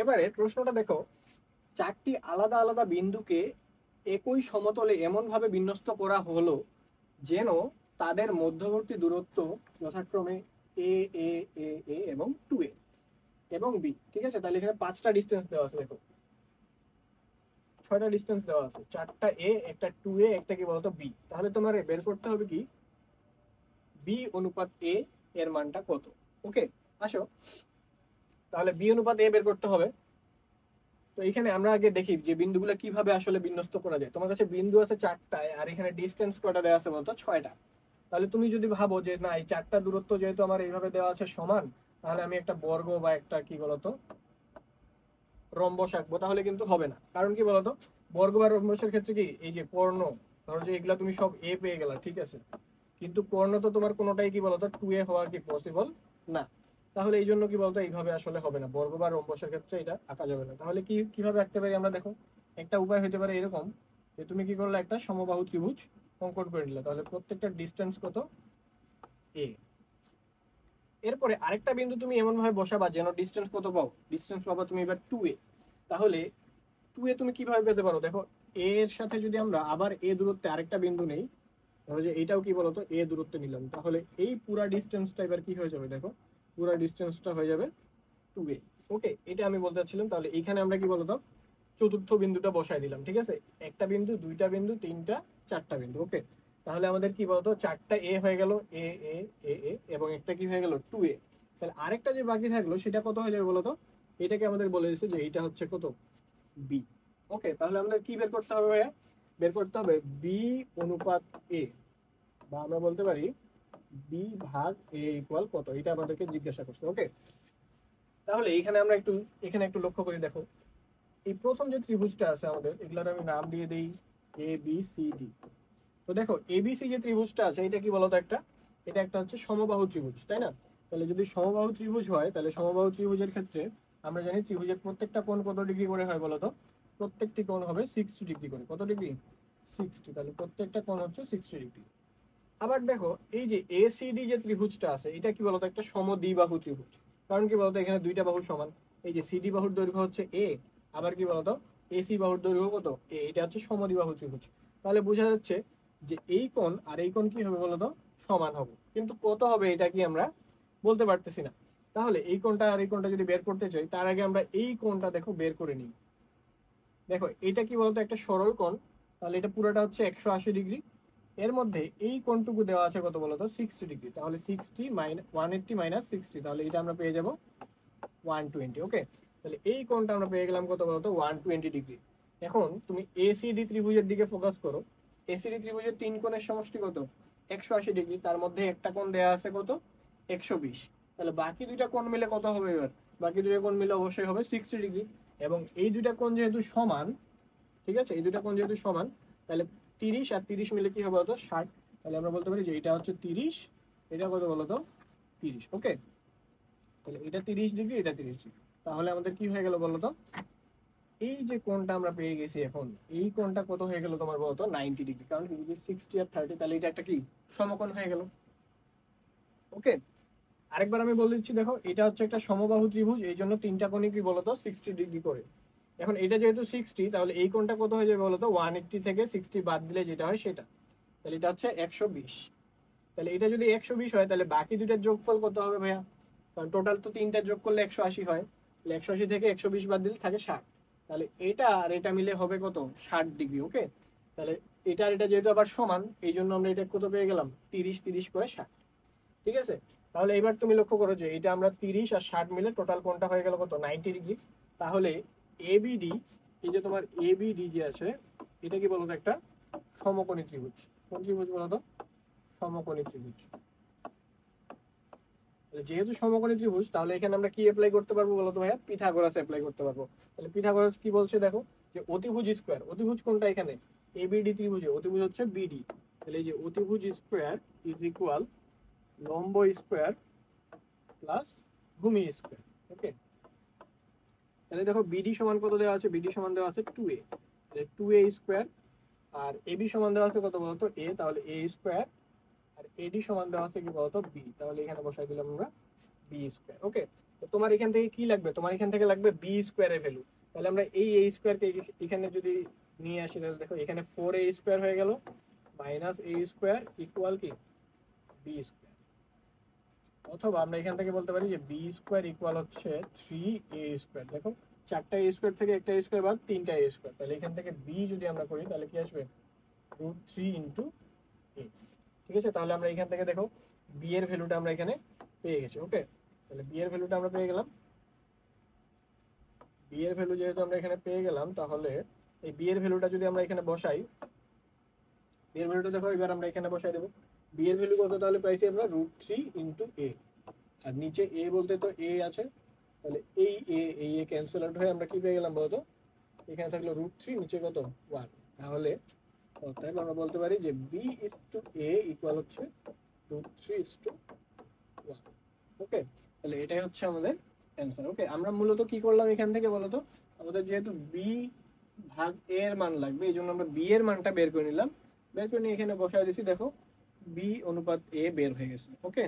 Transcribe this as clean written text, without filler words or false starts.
এবারে প্রশ্নটা দেখো, চারটি আলাদা আলাদা বিন্দুকে একই সমতলে এমন ভাবে বিন্যস্ত করা হলো যেন তাদের মধ্যবর্তী দূরত্ব যথাক্রমে এ এ এ এ এবং 2a এবং বি। ঠিক আছে, তাহলে এখানে 5টা ডিস্টেন্স দেওয়া আছে, দেখো 6টা ডিস্টেন্স দেওয়া আছে, 4টা এ, একটা 2a, একটা কি বলতো বি। তাহলে তোমার বের করতে হবে কি বি অনুপাত এ এর মানটা কত। ওকে, আসো তাহলে বি অনুপাত এ বের করতে হবে। তো এখানে আমরা আগে দেখি যে বিন্দুগুলো কিভাবে আসলে বিন্যস্ত করা যায়। তোমার কাছে বিন্দু আছে 4টায়, আর এখানে ডিস্টেন্স কয়টা দেওয়া আছে বলতো 6টা। তাহলে তুমি যদি ভাবো যে না, এই 4টা দূরত্ব যেহেতু আমার এইভাবে দেওয়া আছে সমান, তাহলে আমি একটা বর্গ বা একটা কি বলতো রম্বস আঁকবো, তাহলে কিন্তু হবে না। কারণ কি বলতো, বর্গ বা রম্বসের ক্ষেত্রে কি এই যে কর্ণ, ধরো যে এগুলা তুমি সব এ পেয়ে গেলা, ঠিক আছে, কিন্তু কর্ণ তো তোমার কোনোটাই কি বলতো 2a হওয়া কি পসিবল না। তাহলে এই জন্য কি বলতো এইভাবে আসলে হবে না, বর্গ বা রম্বসের ক্ষেত্রে এটা আঁকা যাবে না। তাহলে কি কিভাবে আঁকতে পারি আমরা, দেখো একটা উপায় হতে পারে এরকম, যে তুমি কি করলে একটা সমবাহু ত্রিভুজ অঙ্কন করে নিলে, তাহলে প্রত্যেকটা ডিস্টেন্স কত এ। এরপরে আরেকটা বিন্দু তুমি এমন ভাবে বসাবা যেন ডিস্টেন্স কত পাও, ডিস্টেন্স পাবা তুমি এবার 2a। তাহলে 2a তুমি কিভাবে পেতে পারো, দেখো এ এর সাথে যদি আমরা আবার এ দূরত্বে আরেকটা বিন্দু নেই, ধরো যে এইটাও কি বলতো এ দূরত্বে নিলাম, তাহলে এই পুরা ডিস্টেন্সটা এবার কি হয়ে যাবে, দেখো পুরা ডিস্টেন্সটা হয়ে যাবে 2a। ওকে, এটা আমি বলতে চাচ্ছিলাম। তাহলে এইখানে আমরা কি বলতো চতুর্থ বিন্দুটা বসাই দিলাম, ঠিক আছে, একটা বিন্দু, দুইটা বিন্দু, তিনটা, 4টা বিন্দু। ওকে, তাহলে আমাদের কি বলতো 4টা এ হয়ে গেল, এ এ এ এ, এবং একটা কি হয়ে গেল 2a। তাহলে আরেকটা যে বাকি থাকলো সেটা কত হয়ে যাবে বলতো, এটাকে আমাদের বলে দিচ্ছে যে এইটা হচ্ছে কত বি। ওকে, তাহলে আমাদের কি বের করতে হবে ভাইয়া, বের করতে হবে বি অনুপাত এ, বা আমরা বলতে পারি বি ভাগ এ ইকুয়াল কত, এটা আমাদেরকে জিজ্ঞাসা করছে। ওকে, তাহলে এখানে আমরা একটু এখানে একটু লক্ষ্য করি, দেখো এই প্রথম যে ত্রিভুজটা আছে আমাদের, এগুলার আমি নাম দিয়ে দিই এ বি সি ডি। তো দেখো এবিসি যে ত্রিভুজটা আছে এটা কি বলতো একটা, এটা একটা হচ্ছে সমবাহু ত্রিভুজ, তাই না? তাহলে যদি সমবাহু ত্রিভুজ হয়, তাহলে সমবাহু ত্রিভুজের ক্ষেত্রে আমরা জানি ত্রিভুজের প্রত্যেকটা কোণ কত ডিগ্রি করে হয় বলতো, প্রত্যেকটি কোণ হবে 60 ডিগ্রি করে। কত ডিগ্রি? 60। তাহলে প্রত্যেকটা কোণ হচ্ছে 60 ডিগ্রি। আবার দেখো এই যে এসিডি যে ত্রিভুজটা আছে এটা কি বলতো একটা সমদ্বিবাহু ত্রিভুজ। কারণ কি বলতো এখানে দুইটা বাহু সমান, এই যে সিডি বাহুর দৈর্ঘ্য হচ্ছে এ, আবার কি বলতো এসি বাহুর দৈর্ঘ্য কত এ, এটা হচ্ছে সমদ্বিবাহু ত্রিভুজ। তাহলে বোঝা যাচ্ছে যে এই কোণ আর এই কোণ কি হবে বলতো সমান হবে, কিন্তু কত হবে এটা কি আমরা বলতে পারতেছি না। তাহলে এই কোণটা আর এই কোণটা যদি বের করতে চাই, তার আগে আমরা এই কোণটা দেখো বের করে নিই। দেখো এটা কি বলতো একটা সরল কোণ, তাহলে এটা পুরোটা হচ্ছে 180 ডিগ্রি। এর মধ্যে এই কোণটুকু দেওয়া আছে কত বলতো 60 ডিগ্রি, তাহলে 180 মাইনাস 60, তাহলে এটা আমরা পেয়ে যাব 120। ওকে, তাহলে এই কোণটা আমরা পেয়ে গেলাম কত বলতো 120 ডিগ্রি। এখন তুমি এসিডি ত্রিভুজের দিকে ফোকাস করো। এসিডি ত্রিভুজের তিন কোণের সমষ্টি কত 180 ডিগ্রি, তার মধ্যে একটা কোণ দেওয়া আছে কত 120। তাহলে বাকি দুইটা কোণ মিলে কত হবে এবার, বাকি দুইটা কোণ মিলে অবশ্যই হবে 60 ডিগ্রি। এবং এই দুইটা কোণ যেহেতু সমান, ঠিক আছে, এই দুইটা কোণ যেহেতু সমান, তাহলে 30 আর 30 মিলে কি হবে বলতো 60। তাহলে আমরা বলতে পারি যে এটা হচ্ছে 30, এটা কত বলতো 30। ওকে, তাহলে এটা 30 ডিগ্রি, এটা 30 ডিগ্রি। তাহলে আমাদের কি হয়ে গেল বলতো, এই যে কোণটা আমরা পেয়ে গেছি এখন, এই কোণটা কত হয়ে গেল তোমার বলতো 90 ডিগ্রি। কারণ কি 60 আর 30, তাহলে এটা একটা কি সমকোণ হয়ে গেল। ওকে, আরেকবার আমি বলে দিচ্ছি, দেখো এটা হচ্ছে একটা সমবাহু ত্রিভুজ, এই জন্য তিনটা কোণই কি বলতো 60 ডিগ্রি করে। এখন এটা যেহেতু 60, তাহলে এই কোণটা কত হয়ে যাবে বলতো 180 থেকে 60 বাদ দিলে যেটা হয় সেটা, তাহলে এটা হচ্ছে 120। তাহলে এটা যদি 120 হয়, তাহলে বাকি দুইটার যোগফল কত হবে ভাইয়া, কারণ টোটাল তো তিনটা যোগ করলে 180 হয়, তাহলে 180 থেকে 120 বাদ দিলে থাকে 60। তাহলে এটা আর এটা মিলে হবে কত 60 ডিগ্রি। ওকে, তাহলে এটা আর এটা যেহেতু আবার সমান, এই জন্য আমরা এটা কত পেয়ে গেলাম 30 30 করে 60। ঠিক আছে, তাহলে এবার তুমি লক্ষ্য করো যে এটা আমরা 30 আর 60 মিলে টোটাল কোণটা হয়ে গেল কত 90 ডিগ্রি। তাহলে এবিডি, এই যে তোমার এবিডি যে আছে, এটা কি বলতো একটা সমকোণী ত্রিভুজ। কোন ত্রিভুজ বলতো, সমকোণী ত্রিভুজ। যেহেতু সমকোণী ত্রিভুজ, তাহলে এখানে আমরা কি অ্যাপ্লাই করতে পারবো বলতো ভাইয়া, পিথাগোরাস অ্যাপ্লাই করতে পারবো। তাহলে পিথাগোরাস কি বলছে দেখো, যে অতিভুজ স্কয়ার, অতিভুজ কোনটা এখানে এবিডি ত্রিভুজে, অতিভুজ হচ্ছে বিডি। তাহলে এই যে অতিভুজ স্কয়ার ইজ ইকুয়াল লম্ব স্কয়ার প্লাস ভূমি স্কয়ার। ওকে, তাহলে দেখো বিডি সমান কত দেওয়া আছে, বিডি সমান দেওয়া আছে 2a, তাহলে 2a স্কয়ার। আর এবি সমান দেওয়া আছে কত বলতো এ, তাহলে এ স্কয়ার। আর এডি সমান দেওয়া আছে কি বলতো বি, তাহলে এখানে বসাই দিলাম আমরা বি স্কয়ার। ওকে, তো তোমার এখান থেকে কি লাগবে, তোমার এখান থেকে লাগবে বি স্কোয়ারের ভ্যালু। তাহলে আমরা এই এ স্কোয়ারকে এখানে যদি নিয়ে আসি, তাহলে দেখো এখানে 4a স্কোয়ার হয়ে গেল মাইনাস এ স্কোয়ার ইকুয়াল কি বি স্কোয়ার। অথবা আমরা এখান থেকে বলতে পারি যে বি স্কোয়ার ইকুয়াল হচ্ছে 3a স্কোয়ার। দেখো 4টা এ স্কোয়ার থেকে একটা স্কোয়ার বাদ 3টা এ স্কোয়ার, তাহলে এখান থেকে বি যদি আমরা করি তাহলে কি আসবে √3 ইন্টু এ। ঠিক আছে, তাহলে আমরা এখান থেকে দেখো বি এর ভ্যালুটা আমরা এখানে পেয়ে গেছি। ওকে, তাহলে বি এর ভ্যালুটা আমরা পেয়ে গেলাম। বি এর ভ্যালু যেহেতু আমরা এখানে পেয়ে গেলাম, তাহলে এই বি এর ভ্যালুটা যদি আমরা এখানে বসাই, বি এর ভ্যালুটা দেখো এবার আমরা এখানে বসাই দেবো। বি এর ভ্যালু কত তাহলে পাইছি আমরা √3 ইন্টু এ, আর নিচে এ বলতে তো এ আছে, তাহলে এই এ ক্যান্সেল আউট হয়ে আমরা কি পেয়ে গেলাম বলতো, এখানে থাকলো √3, নিচে কত 1। তাহলে অতএব আমরা বলতে পারি যে B is to A equal হচ্ছে √3:1। ওকে, তাহলে এটাই হচ্ছে আমাদের অ্যান্সার। ওকে, আমরা মূলত কি করলাম এখান থেকে বলতো, আমাদের যেহেতু বি ভাগ এ এর মান লাগবে, এই জন্য আমরা বি এর মানটা বের করে নিলাম, বের করে নিয়ে এখানে বসায় দিছি, দেখো বি অনুপাত এ বের হয়ে গেছে। ওকে,